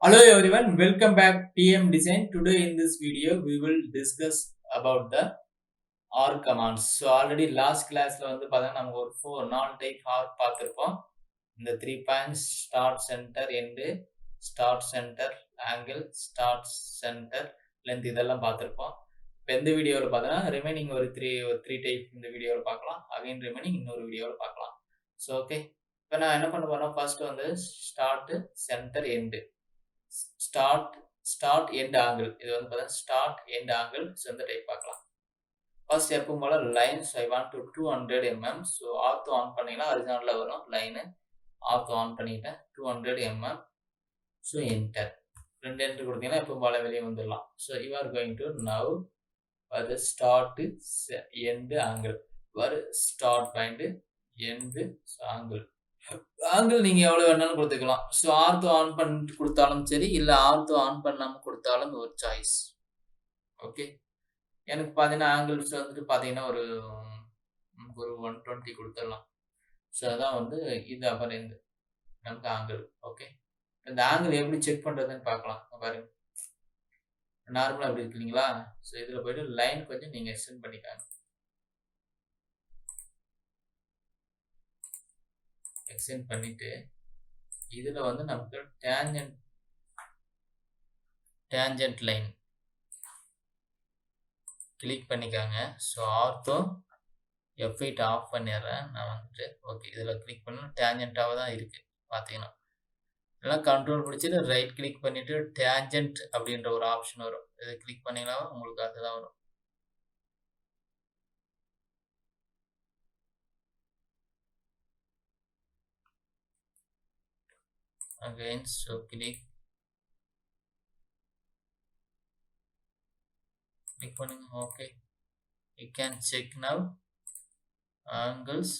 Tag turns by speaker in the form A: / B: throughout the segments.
A: Hello everyone, welcome back TM Design. Today in this video we will discuss about the R commands. So already last classல வந்து பார்த்தா நம்ம ஒரு 4 type R பார்த்திருப்போம். இந்த 3 points start center end, start center angle, start center length இதெல்லாம் பார்த்திருப்போம். இப்போ இந்த வீடியோவில் பார்த்தா ரிமைனிங் ஒரு 3 டைப் இந்த வீடியோவில் பார்க்கலாம். அகைன் ரிமைனிங் இன்னொரு வீடியோவில் பார்க்கலாம். ஸோ ஓகே, இப்போ நான் என்ன பண்ண போறேன்னா ஃபர்ஸ்ட் வந்து start centre end start end angle. இது வந்து பார்த்தா ஸ்டார்ட் எண்ட் ஆங்கிள். ஸோ இந்த டைப் பார்க்கலாம். ஃபர்ஸ்ட் எப்பவும் போல line. So I want to 200 mm. So ortho on பண்ணீங்கன்னா ஹரிசாண்டலில் வரும் லைனு. ஆர்த்தோ ஆன் பண்ணிட்டேன் 200 mm. ஸோ என்டர் 2 என்டர் கொடுத்தீங்கன்னா எப்பவும் போல வெளியே வந்துடலாம். So you are going to now அது ஸ்டார்ட் எண்டு ஆங்கிள் வரு start point end angle. Angle நீங்க எவ்வளவு வேணாலும் கொடுத்துக்கலாம். ஸோ ஆர்த்தோ ஆன் பண்ணிட்டு கொடுத்தாலும் சரி, இல்லை ஆர்த்தோ ஆன் பண்ணாம கொடுத்தாலும் ஒரு சாய்ஸ். ஓகே, எனக்கு பார்த்தீங்கன்னா ஆங்கிள்ஸ் வந்துட்டு பார்த்தீங்கன்னா ஒரு 120 கொடுத்துடலாம். ஸோ அதான் வந்து இது அப்புறம் இந்த நமக்கு ஆங்கிள். ஓகே, இந்த ஆங்கிள் எப்படி செக் பண்ணுறதுன்னு பார்க்கலாம். பாருங்க, நார்மலாக எப்படி இருக்கு இல்லைங்களா? ஸோ இதில் போயிட்டு லைன் கொஞ்சம் நீங்கள் எக்ஸ்டெண்ட் பண்ணிக்காங்க. எக்ஸ்டெண்ட் பண்ணிட்டு இதுல வந்து நமக்கு டேஞ்சன்ட் லைன் கிளிக் பண்ணிக்காங்க. ஸோ ஆர்த்தோ F8 ஆஃப் பண்ணிடுறேன் நான் வந்துட்டு. ஓகே, இதில் கிளிக் பண்ண டேஞ்சன்ட்டாக தான் இருக்கு பார்த்தீங்கன்னா. இதெல்லாம் கண்ட்ரோல் பிடிச்சிட்டு ரைட் கிளிக் பண்ணிட்டு டேஞ்சன்ட் அப்படின்ற ஒரு ஆப்ஷன் வரும். இதை கிளிக் பண்ணிங்கன்னா உங்களுக்கு அதுதான் வரும். Again, so click பண்ணுங்க. Okay, you can check now angles.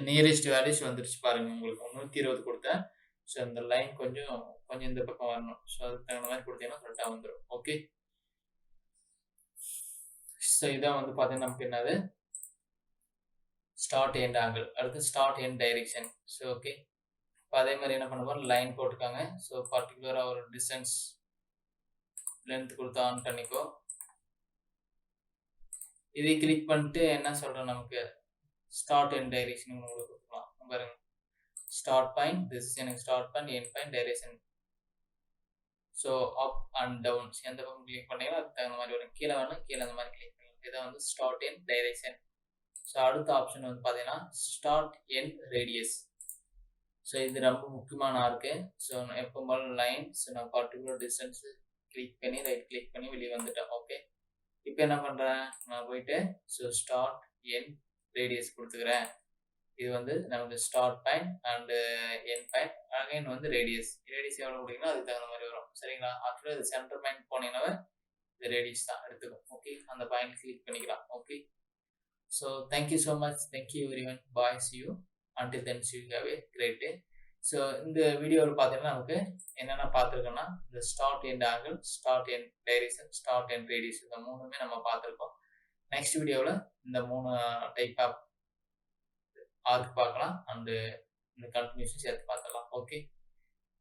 A: Nearest values வந்துருச்சு பாருங்க. உங்களுக்கு 120 கொடுத்தேன். ஸோ அந்த லைன் கொஞ்சம் இந்த பக்கம் வரணும். ஸோ அதுக்கு தகுந்த மாதிரி கொடுத்தீங்கன்னா கரெக்டாக வந்துடும். ஓகே, ஸோ இதான் வந்து பார்த்தீங்கன்னா நமக்கு என்னது ஸ்டார்ட் எண்ட் ஆங்கிள். அடுத்து start end direction. So okay, இப்போ அதே மாதிரி என்ன பண்ணுவோம், லைன் போட்டுக்காங்க. ஸோ பர்டிகுலராக ஒரு டிஸ்டன்ஸ் லென்த் கொடுத்து ஆன் பண்ணிக்கோ. இதை கிளிக் பண்ணிட்டு என்ன சொல்கிறோம், நமக்கு ஸ்டார்ட் எண்ட் டைரெக்ஷன் உங்களுக்கு கொடுக்கலாம். பாருங்க, ஸ்டார்ட் பாயிண்ட், திஸ் இஸ் எனக்கு start point, end point, direction. So up and down எந்த பக்கம் கிளிக் பண்ணீங்கன்னா அதுக்கு தகுந்த மாதிரி வரும். கீழே வேணும், கீழே அந்த மாதிரி கிளிக் பண்ணலாம். இதான் வந்து ஸ்டார்ட் எண்ட் டைரெக்ஷன். ஸோ அடுத்த ஆப்ஷன் வந்து பார்த்தீங்கன்னா ஸ்டார்ட் எண்ட் ரேடியஸ். ஸோ இது ரொம்ப முக்கியமான இருக்கு. ஸோ எப்போ போல லைன். ஸோ நான் பர்டிகுலர் டிஸ்டன்ஸ் கிளிக் பண்ணி ரைட் கிளிக் பண்ணி வெளியே வந்துட்டேன். ஓகே, இப்போ என்ன பண்ணுறேன், நான் போயிட்டு ஸோ ஸ்டார்ட் எண்ட் ரேடியஸ் கொடுத்துக்கிறேன். இது வந்து நமக்கு start point and end point. Again வந்து ரேடியஸ் எவ்வளோ கொடுத்தீங்கன்னா அதுக்கு தகுந்த மாதிரி வரும். சரிங்களா? ஆக்சுவலாக இது சென்டர் பாயிண்ட் போனீங்கன்னா இது ரேடியஸ் தான் எடுத்துக்கும். ஓகே, அந்த பாயிண்ட் கிளிக் பண்ணிக்கலாம். Okay, so thank you so much. Thank you everyone. Bye, see you. Until then, see you, have a great day. So இந்த வீடியோவில் பார்த்தீங்கன்னா நமக்கு என்னென்ன பார்த்துருக்கோம்னா இந்த start end angle, start end direction, start end radius, இந்த மூணுமே நம்ம பார்த்துருக்கோம். நெக்ஸ்ட் வீடியோவில் இந்த 3 டைப் ஆஃப் ஆர்க் பார்க்கலாம் அண்டு இந்த கண்டினியூஷன் சேர்த்து பார்த்துக்கலாம். Okay,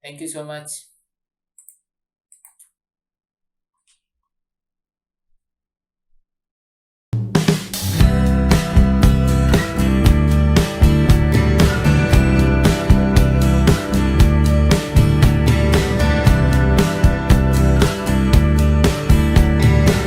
A: thank you so much.